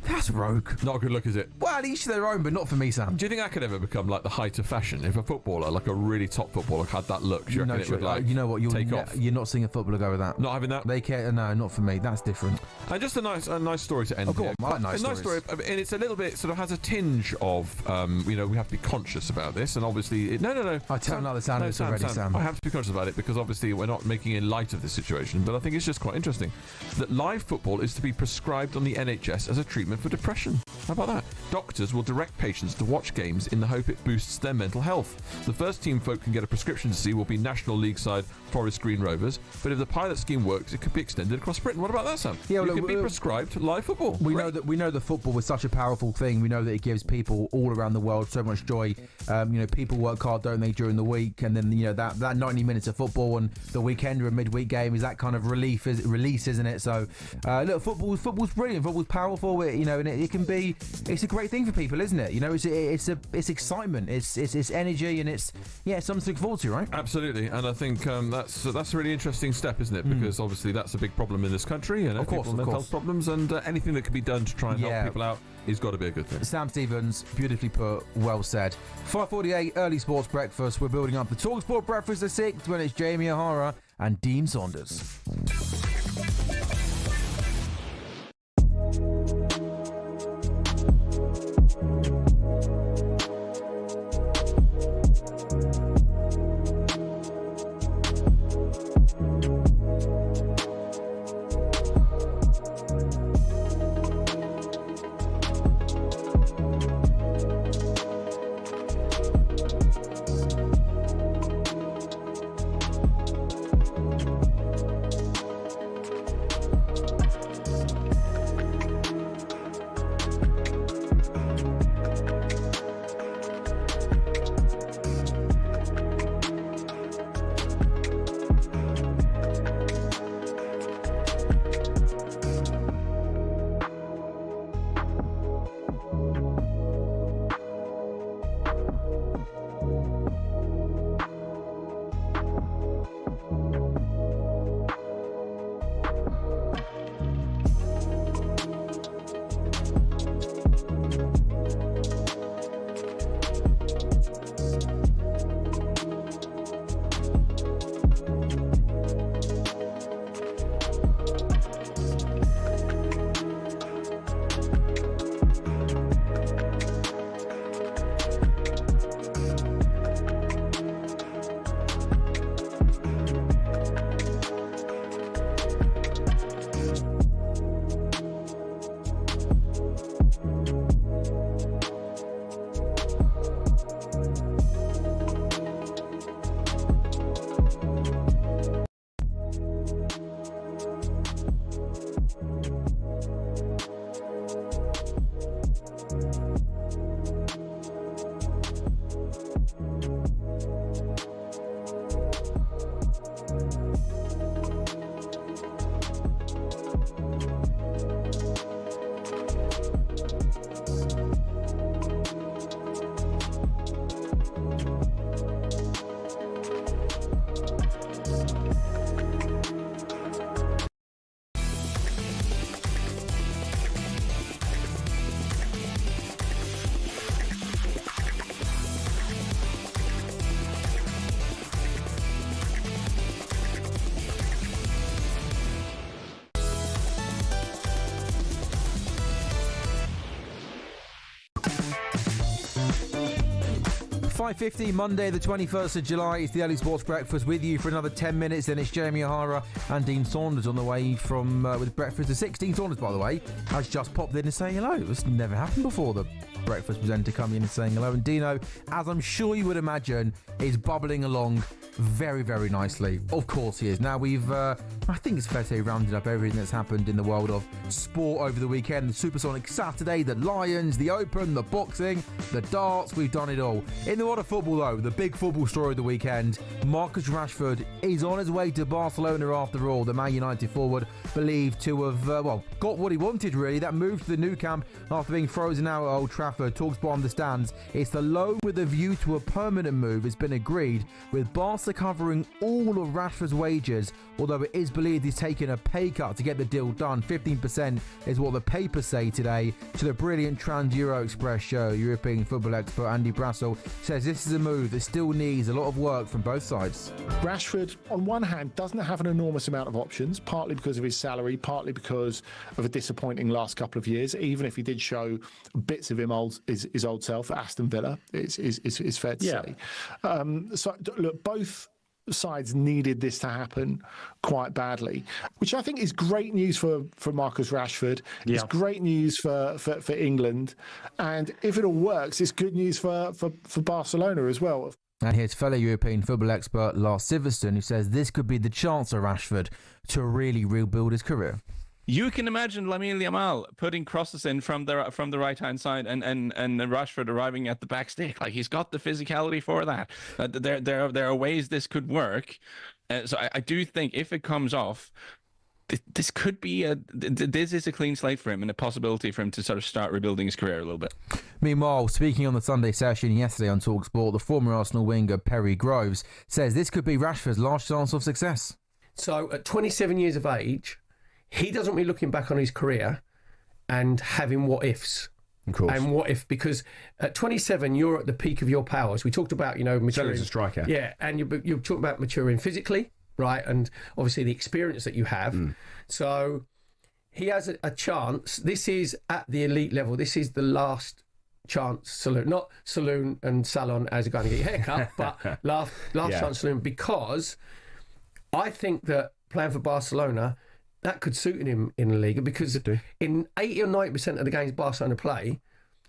That's rogue. Not a good look, is it? Well, each their own, but not for me, Sam. Do you think that could ever become like the height of fashion? If a footballer, like a really top footballer, had that look, do you reckon it would like you know what? Take off? You're not seeing a footballer go with that. Not having that? They care. No, not for me. That's different. And just a nice story to end. Oh, go on. I like nice story, and it's a little bit sort of has a tinge of, we have to be conscious about this, and obviously, no. I don't like the sound of this already, Sam. I have to be conscious about it because obviously we're not making in light of this situation, but I think it's just quite interesting that live football is to be prescribed on the NHS as a treatment for depression. How about that? Doctors will direct patients to watch games in the hope it boosts their mental health. The first team folk can get a prescription to see will be National League side Forest Green Rovers, but if the pilot scheme works, it could be extended across Britain. What about that, Sam? Yeah, you can be prescribed live football. We know that football is such a powerful thing. We know that it gives people all around the world so much joy. People work hard, don't they, during the week, and then that 90 minutes of football and the weekend or a midweek game is that kind of release, isn't it? So, look, football's brilliant. Football's powerful. And it can be. It's a great thing for people, isn't it? It's excitement. It's energy, and it's something to look forward to, right? Absolutely, and I think that's a really interesting step, isn't it? Because obviously that's a big problem in this country, and mental health problems, and anything that can be done to try and help people out has got to be a good thing. Sam Stevens, beautifully put, well said. 5:48, early sports breakfast. We're building up the talkSPORT breakfast at 6 when it's Jamie O'Hara and Dean Saunders. 5:50, Monday the 21st of July. It's the Early Sports Breakfast with you for another 10 minutes. Then it's Jamie O'Hara and Dean Saunders on the way from with breakfast to 6. Dean Saunders, by the way, has just popped in and saying hello. This never happened before, the breakfast presenter coming in and saying hello. And Dino, as I'm sure you would imagine, is bubbling along very, very nicely. Of course he is. Now we've, I think it's fair to say, rounded up everything that's happened in the world of sport over the weekend. The Supersonic Saturday, the Lions, the Open, the boxing, the darts. We've done it all. In the world of football, though, the big football story of the weekend, Marcus Rashford is on his way to Barcelona after all. The Man United forward believed to have, got what he wanted, really. That move to the Nou Camp after being frozen out at Old Trafford. talkSPORT understands it's the loan with a view to a permanent move has been agreed, with Barca covering all of Rashford's wages, although it is believed he's taken a pay cut to get the deal done. 15% is what the papers say today. To the brilliant Trans-Euro Express show, European football expert Andy Brassel says this is a move that still needs a lot of work from both sides. Rashford, on one hand, doesn't have an enormous amount of options, partly because of his salary, partly because of a disappointing last couple of years, even if he did show bits of his old self at Aston Villa, it's fair to say. So, look, both sides needed this to happen quite badly, which I think is great news for Marcus Rashford. Yeah. It's great news for England, and if it all works, it's good news for Barcelona as well. And here's fellow European football expert Lars Sivertsen, who says this could be the chance for Rashford to really rebuild his career. You can imagine Lamine Yamal putting crosses in from the right hand side, and Rashford arriving at the back stick. Like, he's got the physicality for that. There are ways this could work. So I do think if it comes off, this could be this is a clean slate for him and a possibility for him to sort of start rebuilding his career a little bit. Meanwhile, speaking on the Sunday session yesterday on talkSPORT, the former Arsenal winger Perry Groves says this could be Rashford's last chance of success. So at 27 years of age, he doesn't be looking back on his career and having what ifs. Of course. And what if, because at 27, you're at the peak of your powers. We talked about, maturing as a striker. Yeah, and you're talking about maturing physically, right? And obviously the experience that you have. So he has a chance. This is at the elite level. This is the last chance saloon. Not saloon and salon as you're going to get your haircut, but last chance saloon, because I think that playing for Barcelona, that could suit him in La Liga, because in 80 or 90% of the games Barcelona play,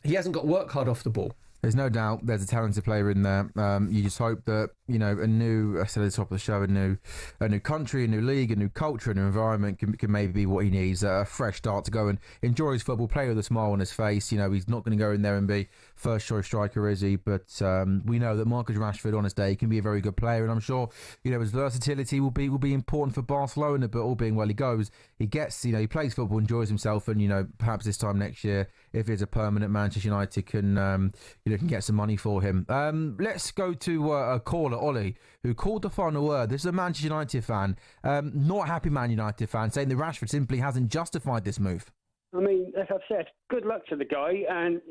he hasn't got work hard off the ball. There's no doubt there's a talented player in there. You just hope that, a new, I said at the top of the show, a new country, a new league, a new culture, a new environment can maybe be what he needs. A fresh start to go and enjoy his football, play with a smile on his face. He's not going to go in there and be first choice striker, is he? But we know that Marcus Rashford on his day can be a very good player, and I'm sure, his versatility will be important for Barcelona. But all being well, he goes, he gets, he plays football, enjoys himself, and perhaps this time next year, if it's a permanent, Manchester United can get some money for him. Let's go to a caller, Ollie, who called the final word. This is a Manchester United fan, not a happy Man United fan, saying that Rashford simply hasn't justified this move. I mean, as I've said, good luck to the guy, and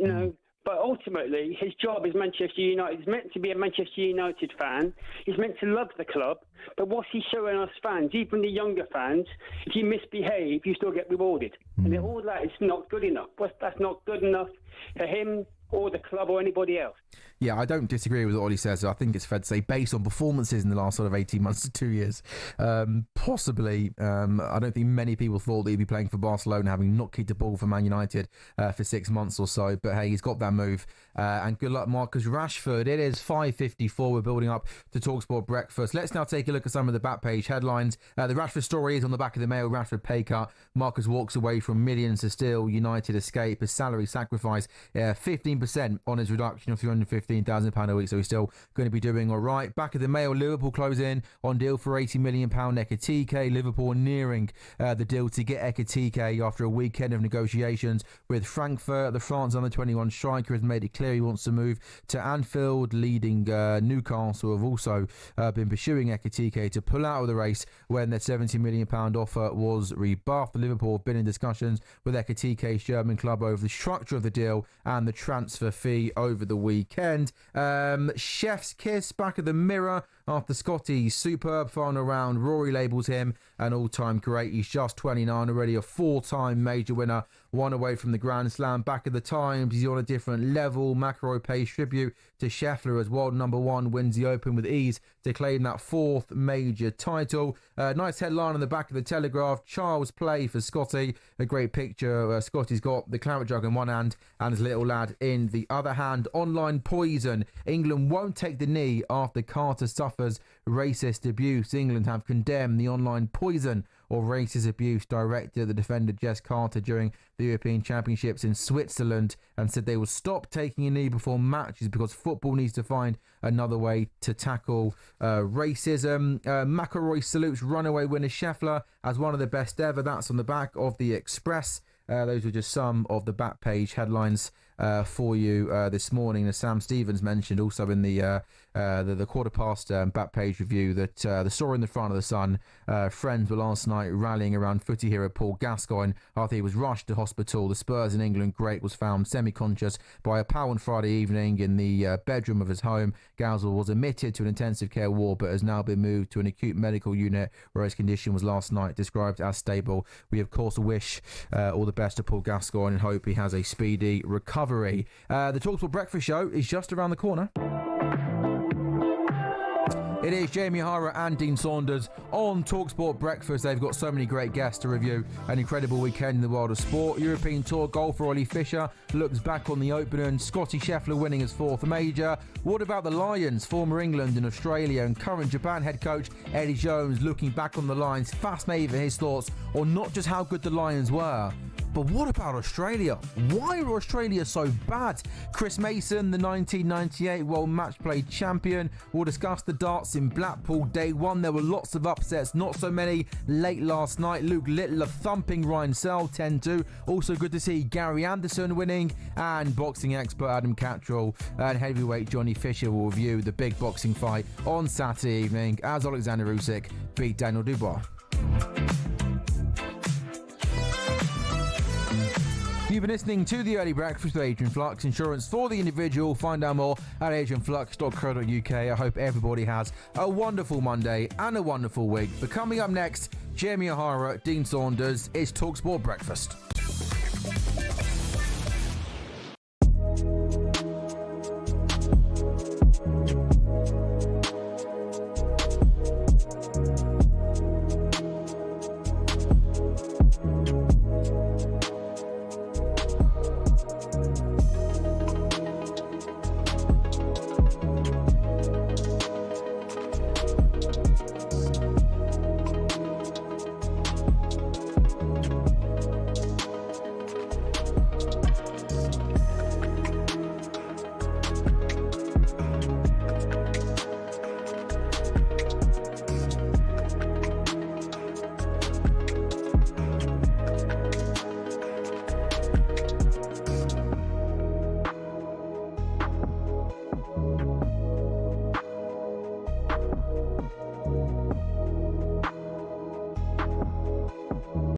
but ultimately his job is Manchester United. He's meant to be a Manchester United fan. He's meant to love the club. But what's he showing us fans, even the younger fans? If you misbehave, you still get rewarded. And all that is not good enough. That's not good enough for him or the club or anybody else. Yeah, I don't disagree with what Ollie says. I think it's fair to say, based on performances in the last sort of 18 months to 2 years, possibly, I don't think many people thought that he'd be playing for Barcelona, having not kicked a ball for Man United for 6 months or so. But hey, he's got that move. And good luck, Marcus Rashford. It is 5:54. We're building up to talkSPORT Breakfast. Let's now take a look at some of the back page headlines. The Rashford story is on the back of the Mail. Rashford pay cut. Marcus walks away from millions to still United escape. His salary sacrifice, 15% on his reduction of £315,000 a week. So he's still going to be doing all right. Back of the Mail, Liverpool close in on deal for £80 million Ekitike. Liverpool nearing the deal to get Ekitike after a weekend of negotiations with Frankfurt. The France under-21 striker has made it clear he wants to move to Anfield, leading Newcastle have also been pursuing Ekitike to pull out of the race when their £70 million offer was rebuffed. Liverpool have been in discussions with Ekitike's German club over the structure of the deal and the transfer fee over the weekend. Chef's kiss, back of the Mirror after Scotty's superb final round. Rory labels him an all-time great. He's just 29, already a 4-time major winner one away from the Grand Slam. Back at the Times, he's on a different level. McIlroy pays tribute to Scheffler as world number 1 wins the Open with ease to claim that 4th major title. Nice headline on the back of the Telegraph. Child's play for Scotty. A great picture. Scotty's got the claret jug in one hand and his little lad in the other hand. Online poison. England won't take the knee after Carter suffers racist abuse. England have condemned the online poison or racist abuse directed at the defender Jess Carter during the European Championships in Switzerland, and said they will stop taking a knee before matches because football needs to find another way to tackle racism. McIlroy salutes runaway winner Scheffler as one of the best ever. That's on the back of the Express. Those are just some of the back page headlines for you this morning. As Sam Stevens mentioned also in the quarter past back page review, that the story in the front of the Sun, friends were last night rallying around footy hero Paul Gascoigne after he was rushed to hospital. The Spurs in England great was found semi-conscious by a pal on Friday evening in the bedroom of his home. Gazel was admitted to an intensive care ward but has now been moved to an acute medical unit where his condition was last night described as stable. We of course wish all the best to Paul Gascoigne and hope he has a speedy recovery. The talkSPORT Breakfast Show is just around the corner. It is Jamie O'Hara and Dean Saunders on talkSPORT Breakfast. They've got so many great guests to review an incredible weekend in the world of sport. European Tour golfer Ollie Fisher looks back on the Open and Scotty Scheffler winning his 4th major. What about the Lions, former England and Australia and current Japan head coach Eddie Jones looking back on the Lions? Fascinated for his thoughts on not just how good the Lions were, but what about Australia? Why are Australia so bad? Chris Mason, the 1998 World Match Play champion, will discuss the darts in Blackpool. Day 1, there were lots of upsets, not so many late last night. Luke Littler thumping Ryan Searle 10-2. Also good to see Gary Anderson winning, and boxing expert Adam Cattrall and heavyweight Johnny Fisher will review the big boxing fight on Saturday evening as Alexander Usyk beat Daniel Dubois. You've been listening to The Early Breakfast with Adrian Flux. Insurance for the individual. Find out more at adrianflux.co.uk. I hope everybody has a wonderful Monday and a wonderful week. But coming up next, Jamie O'Hara, Dean Saunders, it's talkSPORT Breakfast.